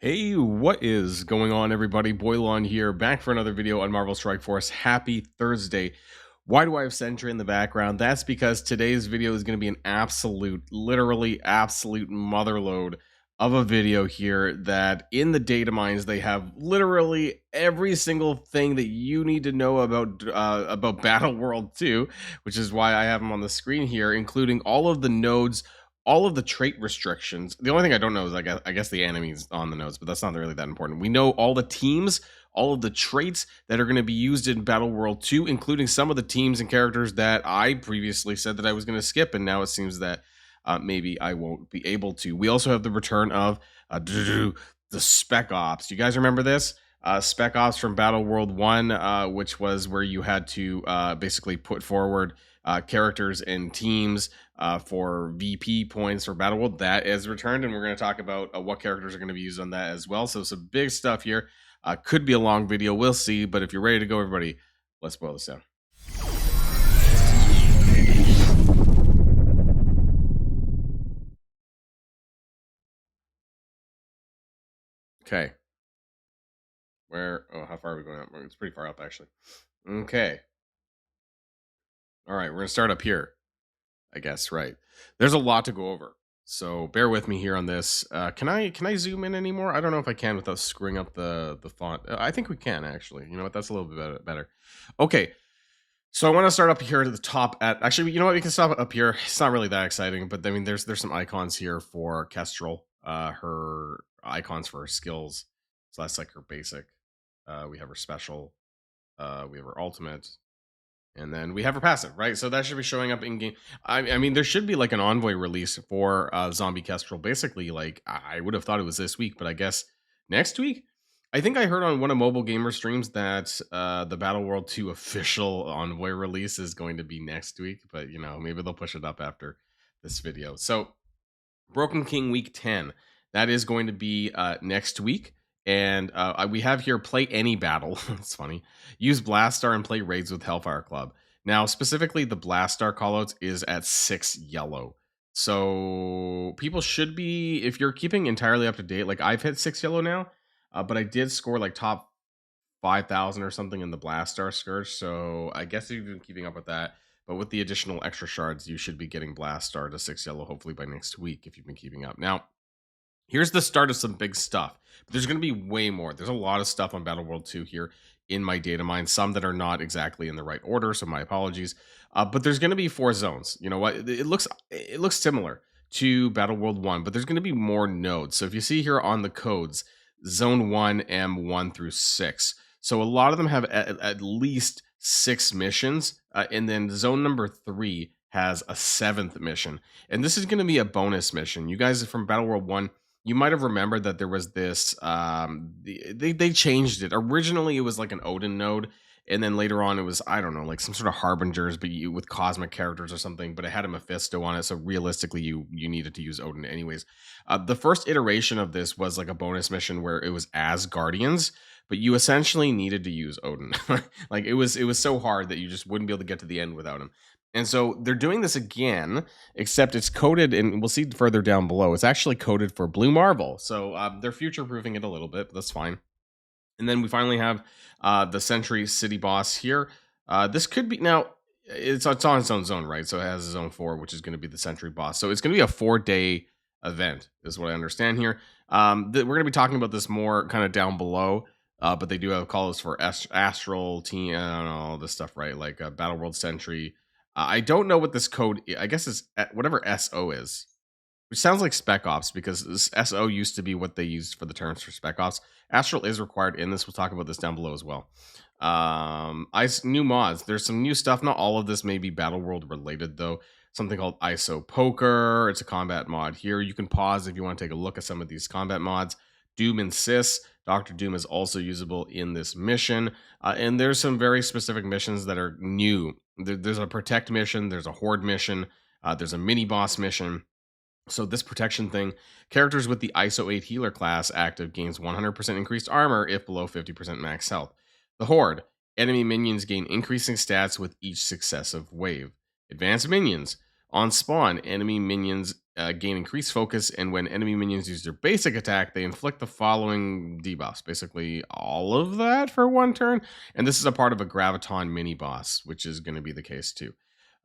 Hey, what is going on, everybody? Boilon here, back for another video on Marvel Strike Force. Happy Thursday. Why do I have Sentry in the background? That's because today's video is going to be an literally absolute motherload of a video here that in the data mines, they have literally every single thing that you need to know about Battle World 2, which is why I have them on the screen here, including all of the nodes, all of the trait restrictions. The only thing I don't know is I guess the enemies on the nodes, but that's not really that important. We know all the teams, all of the traits that are going to be used in Battle World 2, including some of the teams and characters that I previously said that I was going to skip, and now it seems that maybe I won't be able to. We also have the return of the Spec Ops. Do you guys remember this? Spec Ops from Battle World 1, which was where you had to basically put forward characters and teams for VP points for Battle World. That is returned, and we're going to talk about what characters are going to be used on that as well. So some big stuff here. Could be a long video, we'll see, but if you're ready to go, everybody, let's boil this down. Okay. How far are we going up? It's pretty far up, actually. Okay. All right, we're going to start up here, I guess, right. There's a lot to go over, so bear with me here on this. Can I zoom in anymore? I don't know if I can without screwing up the font. I think we can, actually. You know what? That's a little bit better. Okay, so I want to start up here at the top. Actually, you know what? We can stop up here. It's not really that exciting, but I mean, there's some icons here for Kestrel. Her icons for her skills. So that's like her basic. We have her special. We have her ultimate. And then we have her passive, right? So that should be showing up in game. I mean, there should be like an envoy release for Zombie Kestrel. Basically, like I would have thought it was this week, but I guess next week. I think I heard on one of Mobile Gamer streams that the Battle World 2 official envoy release is going to be next week, but you know, maybe they'll push it up after this video. So Broken King Week 10, that is going to be next week. And we have here play any battle. It's funny. Use Blast Star and play raids with Hellfire Club. Now, specifically, the Blast Star callouts is at 6 yellow. So people should be, if you're keeping entirely up to date, like I've hit 6 yellow now, but I did score like top 5,000 or something in the Blast Star Scourge. So I guess you've been keeping up with that. But with the additional extra shards, you should be getting Blast Star to 6 yellow, hopefully by next week, if you've been keeping up. Now, here's the start of some big stuff. But there's going to be way more. There's a lot of stuff on Battle World 2 here in my data mine, some that are not exactly in the right order, so my apologies. But there's going to be 4 zones. You know what? It looks similar to Battle World 1, but there's going to be more nodes. So if you see here on the codes, Zone 1, M1 through 6. So a lot of them have at least 6 missions, and then Zone number 3 has a 7th mission. And this is going to be a bonus mission. You guys from Battle World 1, you might have remembered that there was this they changed it. Originally it was like an Odin node, and then later on it was, I don't know, like some sort of harbingers, but with cosmic characters or something, but it had a Mephisto on it, so realistically you needed to use Odin anyways. The first iteration of this was like a bonus mission where it was as Guardians, but you essentially needed to use Odin. Like it was so hard that you just wouldn't be able to get to the end without him. And so they're doing this again, except it's coded, and we'll see further down below. It's actually coded for Blue Marvel. So they're future-proofing it a little bit, but that's fine. And then we finally have the Sentry City boss here. This could be, now, it's on its own zone, right? So it has its own 4, which is going to be the Sentry boss. So it's going to be a 4-day event, is what I understand here. We're going to be talking about this more kind of down below. But they do have calls for Astral, Team, I don't know, all this stuff, right? Like Battle World Sentry. I don't know what this code, I guess it's whatever SO is, which sounds like Spec Ops, because this SO used to be what they used for the terms for Spec Ops. Astral is required in this. We'll talk about this down below as well. New mods. There's some new stuff. Not all of this may be Battle World related, though. Something called ISO Poker. It's a combat mod here. You can pause if you want to take a look at some of these combat mods. Doom Insists. Dr. Doom is also usable in this mission. And there's some very specific missions that are new. There's a Protect mission. There's a Horde mission. There's a mini-boss mission. So this protection thing, characters with the ISO 8 healer class active gains 100% increased armor if below 50% max health. The Horde, enemy minions gain increasing stats with each successive wave. Advanced minions, On spawn, enemy minions gain increased focus, and when enemy minions use their basic attack, they inflict the following debuffs. Basically, all of that for one turn. And this is a part of a Graviton mini boss, which is going to be the case too.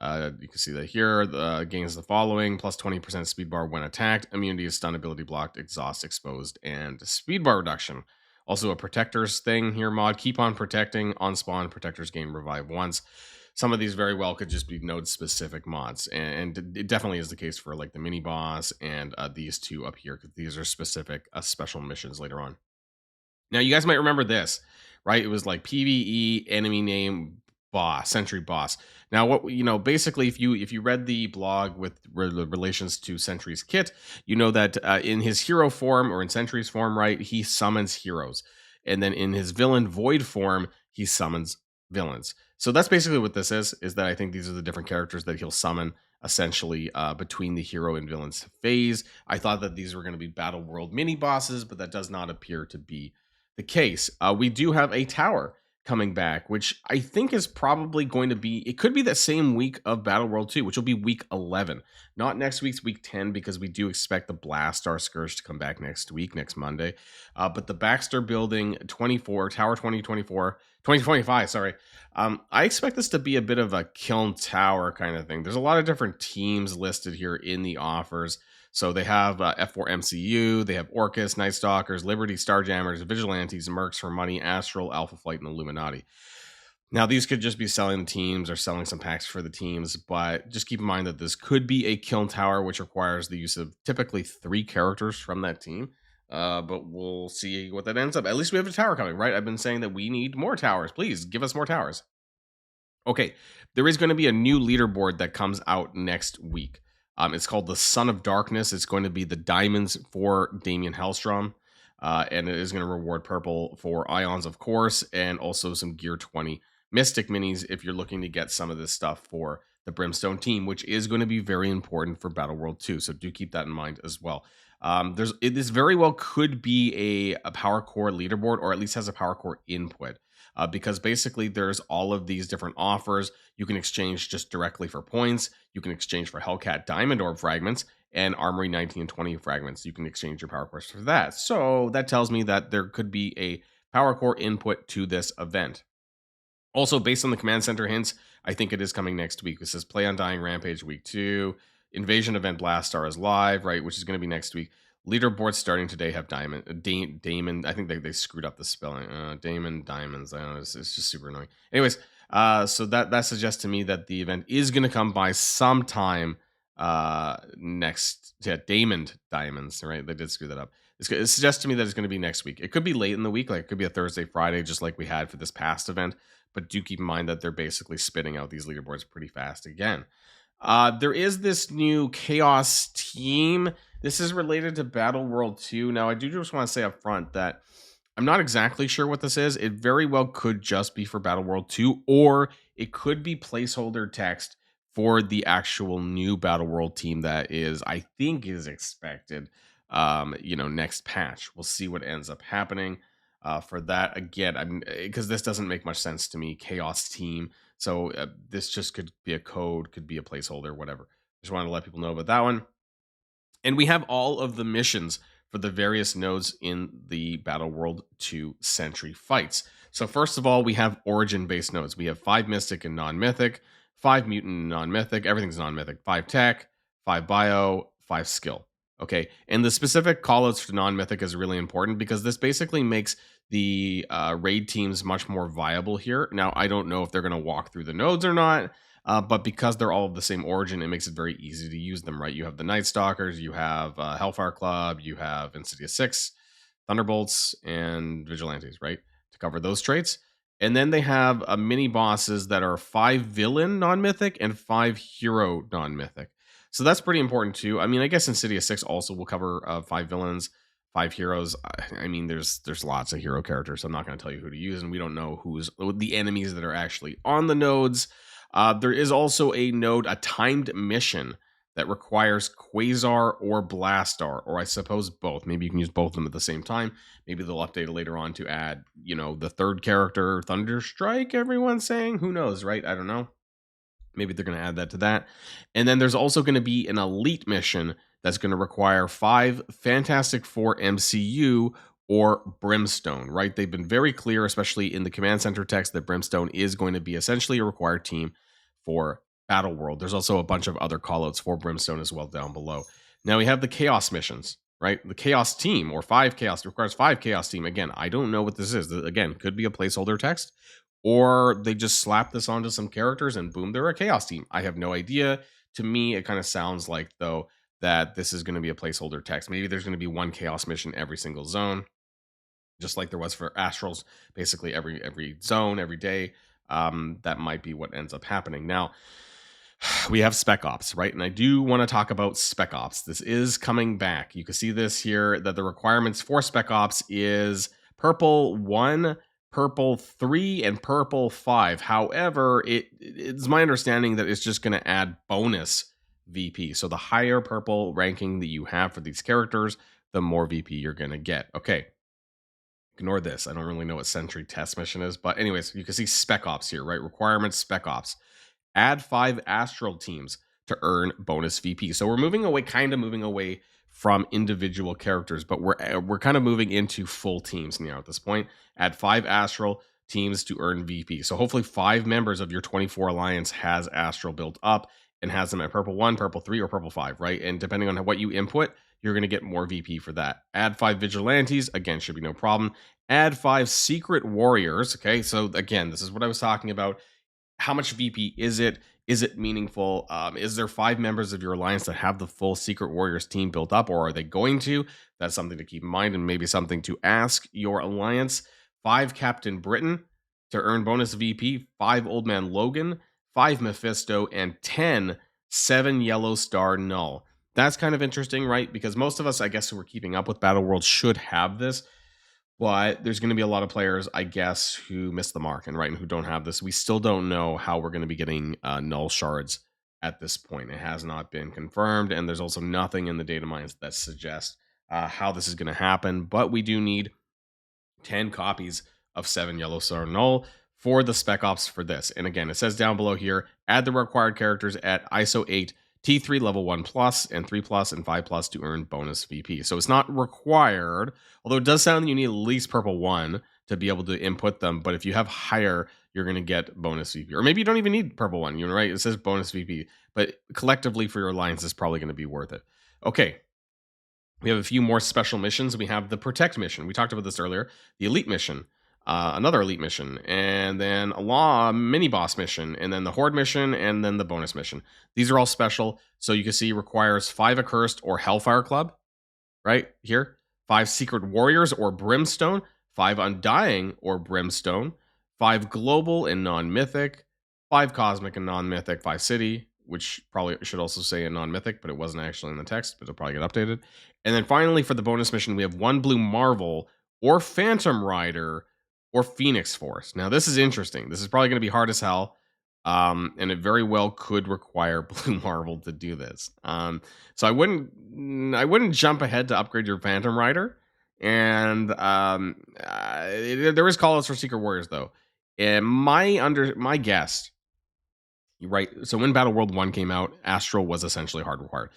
You can see that here. The gains the following: plus 20% speed bar when attacked, immunity is stun, ability blocked, exhaust exposed, and speed bar reduction. Also a protectors thing here mod. Keep on protecting. On spawn, protectors gain revive once. Some of these very well could just be node specific mods, and it definitely is the case for like the mini boss and these two up here, because these are specific special missions later on. Now you guys might remember this, right? It was like PvE enemy name boss, Sentry boss. Now what, basically if you read the blog with relations to Sentry's kit, you know that in his hero form, or in Sentry's form, right, he summons heroes, and then in his villain Void form, he summons villains. So that's basically what this is that I think these are the different characters that he'll summon essentially between the hero and villains phase. I thought that these were going to be Battle World mini bosses, but that does not appear to be the case. We do have a tower coming back, which I think is probably going to be, it could be that same week of Battle World 2, which will be week 11, not next week's week 10, because we do expect the Blastar Scourge to come back next week, next Monday. But the Baxter Building 24, Tower 2025, sorry. I expect this to be a bit of a kiln tower kind of thing. There's a lot of different teams listed here in the offers. So they have F4 MCU, they have Orcus, Night Stalkers, Liberty, Starjammers, Vigilantes, Mercs for Money, Astral, Alpha Flight, and Illuminati. Now, these could just be selling the teams or selling some packs for the teams, but just keep in mind that this could be a kiln tower, which requires the use of typically 3 characters from that team. But we'll see what that ends up. At least we have a tower coming, right? I've been saying that we need more towers. Please give us more towers. Okay, there is going to be a new leaderboard that comes out next week. It's called the Son of Darkness. It's going to be the diamonds for Damian Hellstrom. And it is going to reward purple for Ions, of course, and also some Gear 20 Mystic minis if you're looking to get some of this stuff for the Brimstone team, which is going to be very important for Battle World 2. So do keep that in mind as well. This very well could be a Power Core leaderboard, or at least has a Power Core input. Because basically there's all of these different offers. You can exchange just directly for points. You can exchange for Hellcat Diamond Orb fragments and Armory 19 and 20 fragments. You can exchange your Power Cores for that. So that tells me that there could be a Power Core input to this event. Also, based on the Command Center hints, I think it is coming next week. It says Play Undying Rampage week 2. Invasion Event Blastar is live, right, which is going to be next week. Leaderboards starting today have Damon. I think they screwed up the spelling. Damon Diamonds. I don't know. It's just super annoying. Anyways, so that suggests to me that the event is going to come by sometime next. Yeah, Damon Diamonds. Right? They did screw that up. It suggests to me that it's going to be next week. It could be late in the week, like it could be a Thursday, Friday, just like we had for this past event. But do keep in mind that they're basically spitting out these leaderboards pretty fast again. There is this new Chaos team. This is related to Battle World 2. Now, I do just want to say up front that I'm not exactly sure what this is. It very well could just be for Battle World 2, or it could be placeholder text for the actual new Battle World team that I think is expected, next patch. We'll see what ends up happening. For that, again, because this doesn't make much sense to me. Chaos team. So this just could be a code, could be a placeholder, whatever. Just wanted to let people know about that one. And we have all of the missions for the various nodes in the Battle World 2 Sentry fights. So first of all, we have origin-based nodes. We have 5 Mystic and non-Mythic, 5 Mutant and non-Mythic, everything's non-Mythic, 5 Tech, 5 Bio, 5 Skill. Okay, and the specific callouts for non-Mythic is really important because this basically makes the raid teams much more viable here. Now, I don't know if they're going to walk through the nodes or not, but because they're all of the same origin, it makes it very easy to use them, right? You have the Night Stalkers, you have Hellfire Club, you have Insidious 6, Thunderbolts, and Vigilantes, right? To cover those traits. And then they have mini bosses that are 5 villain non-mythic and 5 hero non-mythic. So that's pretty important too. I mean, I guess Insidious 6 also will cover 5 villains, 5 heroes. I mean, there's lots of hero characters. So I'm not going to tell you who to use, and we don't know who's the enemies that are actually on the nodes. There is also a timed mission that requires Quasar or Blastar, or I suppose both. Maybe you can use both of them at the same time. Maybe they'll update it later on to add, the third character, Thunderstrike, everyone's saying. Who knows, right? I don't know. Maybe they're going to add that to that. And then there's also going to be an elite mission that's going to require 5 Fantastic Four MCU or Brimstone, right? They've been very clear, especially in the command center text, that Brimstone is going to be essentially a required team for Battleworld. There's also a bunch of other callouts for Brimstone as well down below. Now we have the Chaos missions, right? The Chaos team, or 5 Chaos, requires 5 Chaos team. Again, I don't know what this is. Again, could be a placeholder text, or they just slap this onto some characters and boom, they're a Chaos team. I have no idea. To me, it kind of sounds like, though, that this is going to be a placeholder text. Maybe there's going to be one Chaos mission every single zone, just like there was for Astrals, basically every zone, every day. That might be what ends up happening. Now, we have Spec Ops, right? And I do want to talk about Spec Ops. This is coming back. You can see this here, that the requirements for Spec Ops is purple 1, purple 3, and purple 5. However, it's my understanding that it's just going to add bonus VP. So the higher purple ranking that you have for these characters, the more VP you're going to get. Okay. Ignore this. I don't really know what Sentry Test Mission is. But anyways, you can see Spec Ops here, right? Requirements, Spec Ops. Add 5 Astral teams to earn bonus VP. So we're moving away from individual characters, but we're kind of moving into full teams now at this point. Add 5 Astral teams to earn VP. So hopefully 5 members of your 24 alliance has Astral built up and has them at purple 1, purple 3, or purple 5, right? And depending on what you input, you're going to get more VP for that. Add 5 Vigilantes. Again, should be no problem. Add 5 Secret Warriors. Okay, so again, this is what I was talking about. How much VP is it? Is it meaningful? Is there 5 members of your alliance that have the full Secret Warriors team built up, or are they going to? That's something to keep in mind, and maybe something to ask your alliance. 5 Captain Britain to earn bonus VP. 5 Old Man Logan. 5 Mephisto, and 10 7 Yellow Star Null. That's kind of interesting, right? Because most of us, I guess, who are keeping up with Battleworld should have this. But there's going to be a lot of players, I guess, who miss the mark and who don't have this. We still don't know how we're going to be getting null shards at this point. It has not been confirmed, and there's also nothing in the data mines that suggests how this is going to happen. But we do need 10 copies of 7 Yellow Star Null for the Spec Ops for this. And again, it says down below here, add the required characters at ISO 8, T3 level 1 plus, and 3 plus, and 5 plus to earn bonus VP. So it's not required, although it does sound that you need at least purple 1 to be able to input them. But if you have higher, you're going to get bonus VP. Or maybe you don't even need purple 1, you're right? It says bonus VP. But collectively for your alliance, it's probably going to be worth it. Okay. We have a few more special missions. We have the Protect mission. We talked about this earlier. The Elite mission. Another elite mission, and then a mini boss mission, and then the horde mission, and then the bonus mission. These are all special. So you can see requires 5 accursed or Hellfire Club, right here. 5 secret warriors or brimstone, 5 undying or brimstone, 5 global and non-mythic, 5 cosmic and non-mythic, 5 city, which probably should also say a non-mythic, but it wasn't actually in the text, but it'll probably get updated. And then finally for the bonus mission, we have 1 blue marvel or phantom rider or Phoenix Force. Now, this is interesting. This is probably going to be hard as hell, and it very well could require Blue Marvel to do this. So I wouldn't jump ahead to upgrade your Phantom Rider. And there is callouts for Secret Warriors, though. And my guess, right? So when Battleworld 1 came out, Astral was essentially hard required.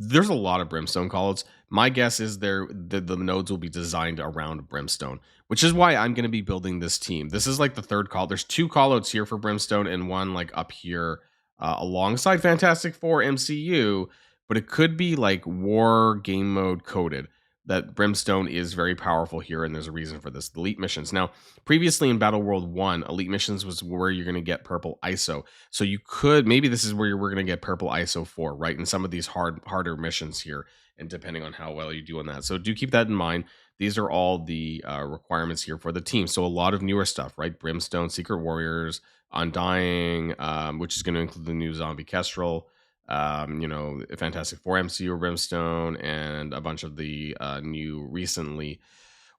There's a lot of Brimstone callouts. My guess is the nodes will be designed around Brimstone, which is why I'm going to be building this team. This is like the third call. There's 2 callouts here for Brimstone and 1 like up here alongside Fantastic Four MCU, but it could be like war game mode coded. That Brimstone is very powerful here, and there's a reason for this. The elite missions. Now, previously in Battleworld 1, elite missions was where you're going to get purple ISO. So you could, maybe this is where we're going to get purple ISO 4, right? In some of these harder missions here, and depending on how well you do on that. So do keep that in mind. These are all the requirements here for the team. So a lot of newer stuff, right? Brimstone, Secret Warriors, Undying, which is going to include the new Zombie Kestrel, Fantastic Four MCU Brimstone, and a bunch of the new recently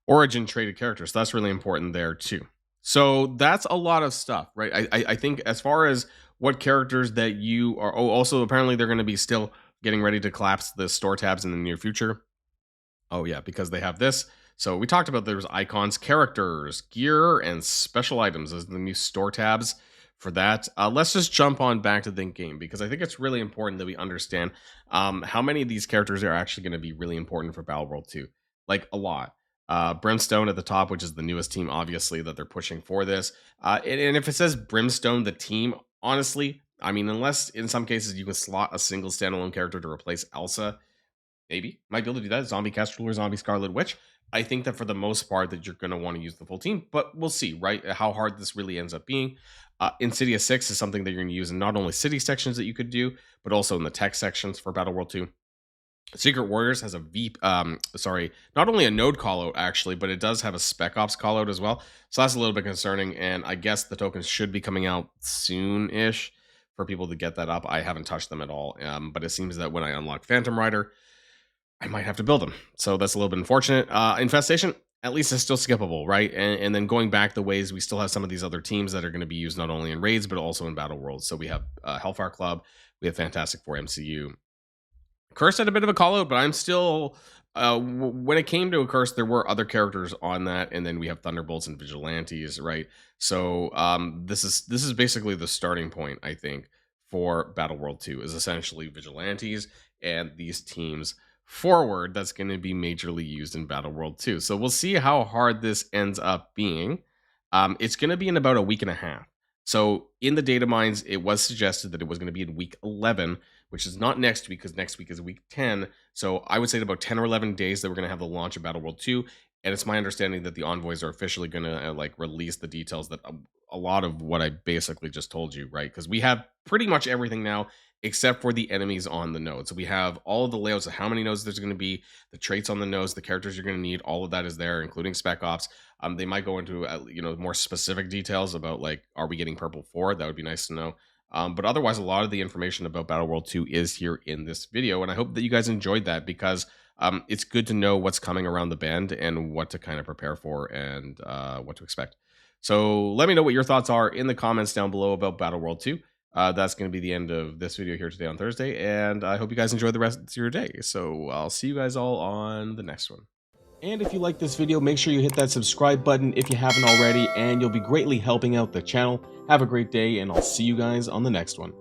Origin traded characters. So that's really important there too. So that's a lot of stuff, right? I think as far as what characters that you are, also apparently they're going to be still getting ready to collapse the store tabs in the near future. Oh yeah, because they have this. So we talked about there's icons, characters, gear, and special items as the new store tabs for that. Let's just jump on back to the game, because I think it's really important that we understand how many of these characters are actually going to be really important for Battle World 2. Like, a lot. Brimstone at the top, which is the newest team, obviously, that they're pushing for this. And if it says Brimstone, the team, honestly, I mean, unless in some cases you can slot a single standalone character to replace Elsa, maybe might be able to do that. Zombie Kestrel or Zombie Scarlet Witch. I think that for the most part that you're going to want to use the full team, but we'll see, right? How hard this really ends up being. Insidious 6 is something that you're going to use in not only city sections that you could do, but also in the tech sections for Battle World 2. Secret Warriors has a not only a node callout actually, but it does have a Spec Ops callout as well. So that's a little bit concerning, and I guess the tokens should be coming out soon-ish for people to get that up. I haven't touched them at all, but it seems that when I unlock Phantom Rider, I might have to build them. So that's a little bit unfortunate. Infestation, at least it's still skippable, right? And then going back the ways, we still have some of these other teams that are going to be used not only in raids, but also in Battle Worlds. So we have Hellfire Club, we have Fantastic Four MCU. Curse had a bit of a call out, but I'm still when it came to a Curse, there were other characters on that, and then we have Thunderbolts and Vigilantes, right? So this is basically the starting point, I think, for Battle World 2 is essentially Vigilantes and these teams forward that's going to be majorly used in Battle World 2. So we'll see how hard this ends up being. It's going to be in about a week and a half. So in the data mines, it was suggested that it was going to be in week 11, which is not next week, because next week is week 10. So I would say in about 10 or 11 days that we're going to have the launch of Battle World 2. And it's my understanding that the envoys are officially going to like release the details that a lot of what I basically just told you, right? Because we have pretty much everything now except for the enemies on the node. So we have all of the layouts of how many nodes there's going to be, the traits on the nodes, the characters you're going to need, all of that is there, including Spec Ops. They might go into more specific details about like, are we getting Purple 4? That would be nice to know. But otherwise, a lot of the information about Battle World 2 is here in this video, and I hope that you guys enjoyed that, because it's good to know what's coming around the bend and what to kind of prepare for and what to expect. So let me know what your thoughts are in the comments down below about Battle World 2. That's going to be the end of this video here today on Thursday, and I hope you guys enjoy the rest of your day. So I'll see you guys all on the next one. And if you like this video, make sure you hit that subscribe button if you haven't already, and you'll be greatly helping out the channel. Have a great day, and I'll see you guys on the next one.